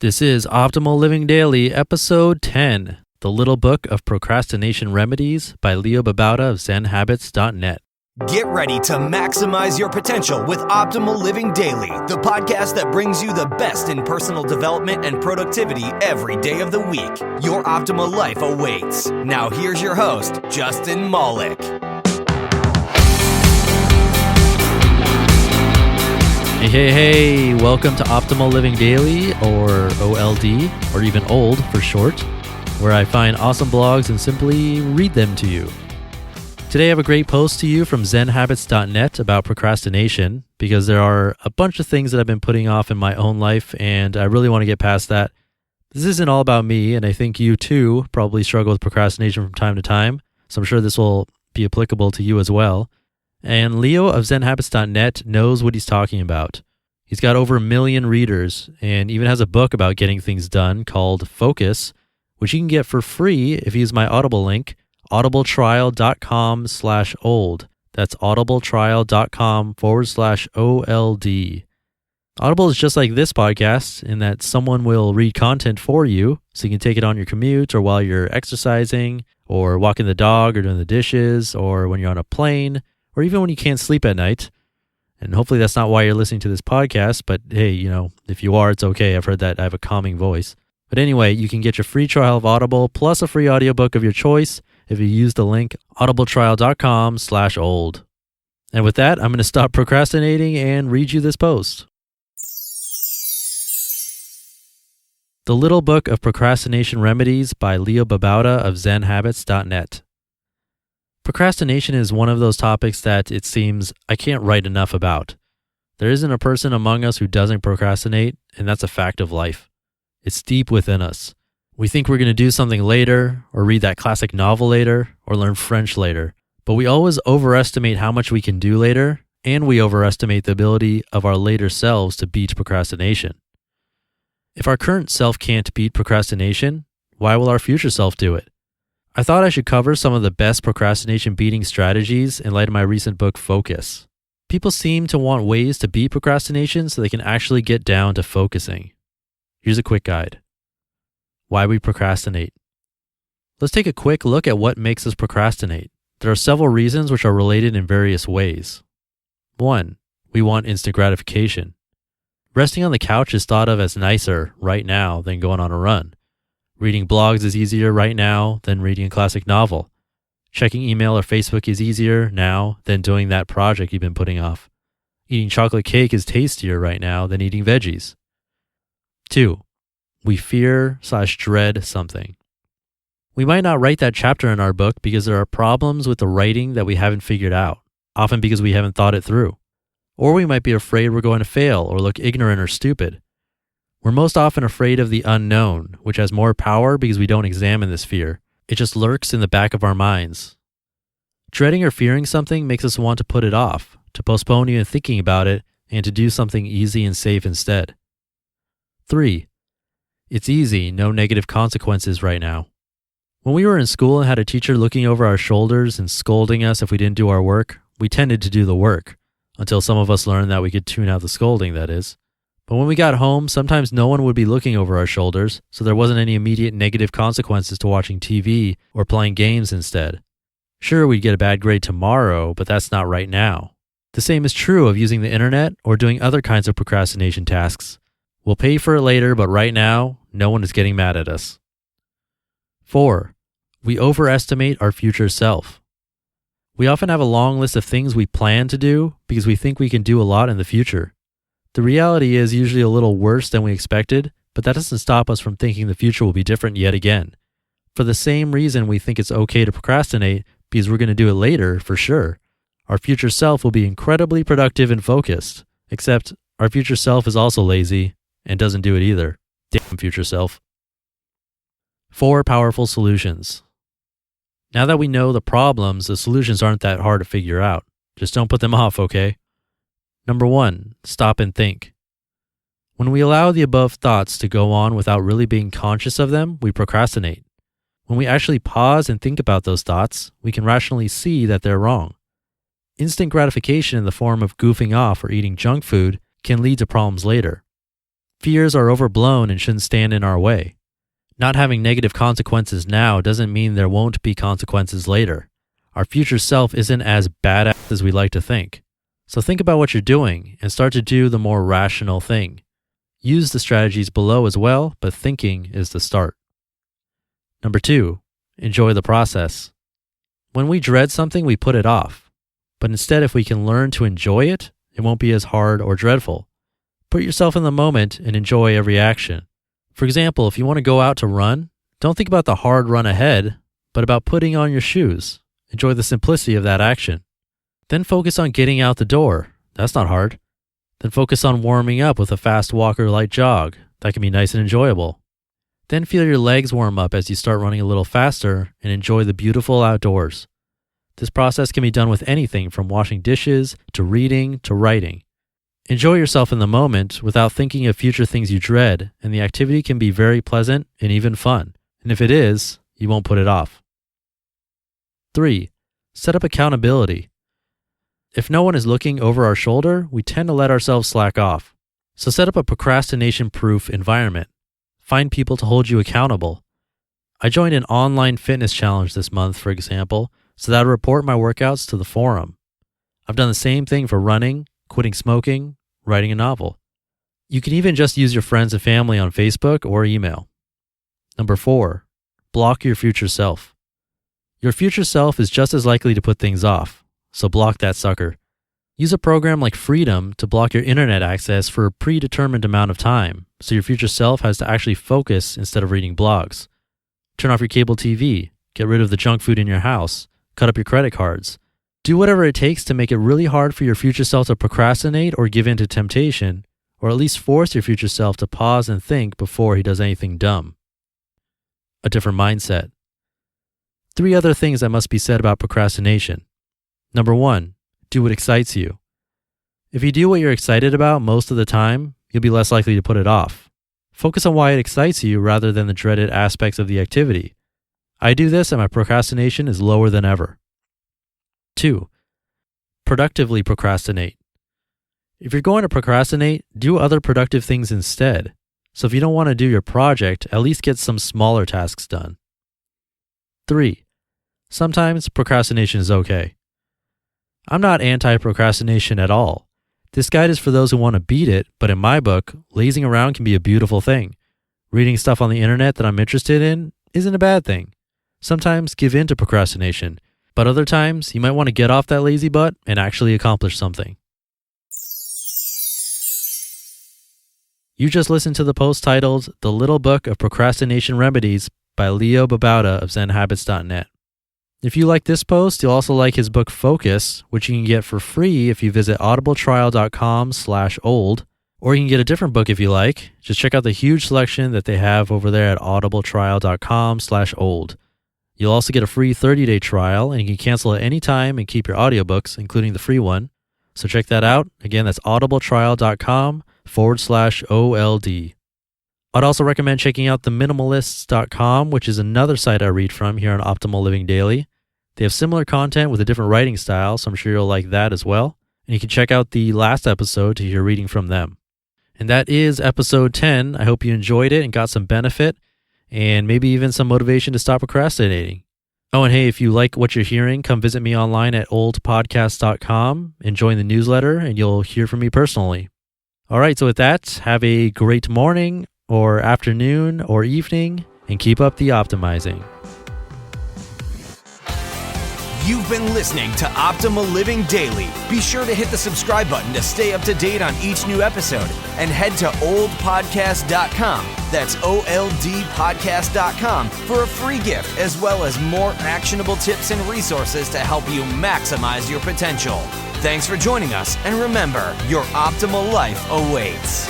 This is Optimal Living Daily, Episode 10, The Little Book of Procrastination Remedies by Babauta of ZenHabits.net. Get ready to maximize your potential with Optimal Living Daily, the podcast that brings you the best in personal development and productivity every day of the week. Your optimal life awaits. Now here's your host, Justin Malik. Hey, welcome to Optimal Living Daily, or OLD, or even OLD for short, where I find awesome blogs and simply read them to you. Today I have a great post to you from ZenHabits.net about procrastination, because there are a bunch of things that I've been putting off in my own life, and I really want to get past that. This isn't all about me, and I think you too probably struggle with procrastination from time to time, so I'm sure this will be applicable to you as well. And Leo of ZenHabits.net knows what he's talking about. He's got over 1 million readers and even has a book about getting things done called Focus, which you can get for free if you use my Audible link, audibletrial.com/old. That's audibletrial.com/OLD. Audible is just like this podcast in that someone will read content for you, so you can take it on your commute or while you're exercising or walking the dog or doing the dishes or when you're on a plane, or even when you can't sleep at night. And hopefully that's not why you're listening to this podcast, but hey, if you are, it's okay. I've heard that I have a calming voice. But anyway, you can get your free trial of Audible plus a free audiobook of your choice if you use the link audibletrial.com/old. And with that, I'm going to stop procrastinating and read you this post. The Little Book of Procrastination Remedies by Babauta of ZenHabits.net. Procrastination is one of those topics that it seems I can't write enough about. There isn't a person among us who doesn't procrastinate, and that's a fact of life. It's deep within us. We think we're going to do something later, or read that classic novel later, or learn French later. But we always overestimate how much we can do later, and we overestimate the ability of our later selves to beat procrastination. If our current self can't beat procrastination, why will our future self do it? I thought I should cover some of the best procrastination beating strategies in light of my recent book, Focus. People seem to want ways to beat procrastination so they can actually get down to focusing. Here's a quick guide. Why we procrastinate. Let's take a quick look at what makes us procrastinate. There are several reasons which are related in various ways. 1. We want instant gratification. Resting on the couch is thought of as nicer right now than going on a run. Reading blogs is easier right now than reading a classic novel. Checking email or Facebook is easier now than doing that project you've been putting off. Eating chocolate cake is tastier right now than eating veggies. 2. We fear/dread something. We might not write that chapter in our book because there are problems with the writing that we haven't figured out, often because we haven't thought it through. Or we might be afraid we're going to fail or look ignorant or stupid. We're most often afraid of the unknown, which has more power because we don't examine this fear. It just lurks in the back of our minds. Dreading or fearing something makes us want to put it off, to postpone even thinking about it, and to do something easy and safe instead. 3. It's easy, no negative consequences right now. When we were in school and had a teacher looking over our shoulders and scolding us if we didn't do our work, we tended to do the work, until some of us learned that we could tune out the scolding, that is. But when we got home, sometimes no one would be looking over our shoulders, so there wasn't any immediate negative consequences to watching TV or playing games instead. Sure, we'd get a bad grade tomorrow, but that's not right now. The same is true of using the internet or doing other kinds of procrastination tasks. We'll pay for it later, but right now, no one is getting mad at us. 4. We overestimate our future self. We often have a long list of things we plan to do because we think we can do a lot in the future. The reality is usually a little worse than we expected, but that doesn't stop us from thinking the future will be different yet again. For the same reason we think it's okay to procrastinate, because we're going to do it later for sure. Our future self will be incredibly productive and focused, except our future self is also lazy and doesn't do it either. Damn future self. 4 powerful solutions. Now that we know the problems, the solutions aren't that hard to figure out. Just don't put them off, okay? Number 1, stop and think. When we allow the above thoughts to go on without really being conscious of them, we procrastinate. When we actually pause and think about those thoughts, we can rationally see that they're wrong. Instant gratification in the form of goofing off or eating junk food can lead to problems later. Fears are overblown and shouldn't stand in our way. Not having negative consequences now doesn't mean there won't be consequences later. Our future self isn't as badass as we like to think. So think about what you're doing and start to do the more rational thing. Use the strategies below as well, but thinking is the start. Number 2, enjoy the process. When we dread something, we put it off. But instead, if we can learn to enjoy it, it won't be as hard or dreadful. Put yourself in the moment and enjoy every action. For example, if you want to go out to run, don't think about the hard run ahead, but about putting on your shoes. Enjoy the simplicity of that action. Then focus on getting out the door. That's not hard. Then focus on warming up with a fast walk or light jog. That can be nice and enjoyable. Then feel your legs warm up as you start running a little faster and enjoy the beautiful outdoors. This process can be done with anything from washing dishes to reading to writing. Enjoy yourself in the moment without thinking of future things you dread, and the activity can be very pleasant and even fun. And if it is, you won't put it off. 3, set up accountability. If no one is looking over our shoulder, we tend to let ourselves slack off. So set up a procrastination-proof environment. Find people to hold you accountable. I joined an online fitness challenge this month, for example, so that I would report my workouts to the forum. I've done the same thing for running, quitting smoking, writing a novel. You can even just use your friends and family on Facebook or email. Number 4, block your future self. Your future self is just as likely to put things off, so block that sucker. Use a program like Freedom to block your internet access for a predetermined amount of time, so your future self has to actually focus instead of reading blogs. Turn off your cable TV, get rid of the junk food in your house, cut up your credit cards. Do whatever it takes to make it really hard for your future self to procrastinate or give in to temptation, or at least force your future self to pause and think before he does anything dumb. A different mindset. 3 other things that must be said about procrastination. Number 1, do what excites you. If you do what you're excited about most of the time, you'll be less likely to put it off. Focus on why it excites you rather than the dreaded aspects of the activity. I do this and my procrastination is lower than ever. 2, productively procrastinate. If you're going to procrastinate, do other productive things instead. So if you don't want to do your project, at least get some smaller tasks done. 3, sometimes procrastination is okay. I'm not anti-procrastination at all. This guide is for those who want to beat it, but in my book, lazing around can be a beautiful thing. Reading stuff on the internet that I'm interested in isn't a bad thing. Sometimes give in to procrastination, but other times you might want to get off that lazy butt and actually accomplish something. You just listened to the post titled The Little Book of Procrastination Remedies by Babauta of zenhabits.net. If you like this post, you'll also like his book Focus, which you can get for free if you visit audibletrial.com/old, or you can get a different book if you like. Just check out the huge selection that they have over there at audibletrial.com/old. You'll also get a free 30-day trial, and you can cancel at any time and keep your audiobooks, including the free one. So check that out. Again, that's audibletrial.com/OLD. I'd also recommend checking out theminimalists.com, which is another site I read from here on Optimal Living Daily. They have similar content with a different writing style, so I'm sure you'll like that as well. And you can check out the last episode to hear reading from them. And that is episode 10. I hope you enjoyed it and got some benefit and maybe even some motivation to stop procrastinating. Oh, and hey, if you like what you're hearing, come visit me online at oldpodcast.com and join the newsletter, and you'll hear from me personally. All right, so with that, have a great morning or afternoon or evening, and keep up the optimizing. You've been listening to Optimal Living Daily. Be sure to hit the subscribe button to stay up to date on each new episode, and head to oldpodcast.com. That's OLDpodcast.com for a free gift, as well as more actionable tips and resources to help you maximize your potential. Thanks for joining us, and remember, your optimal life awaits.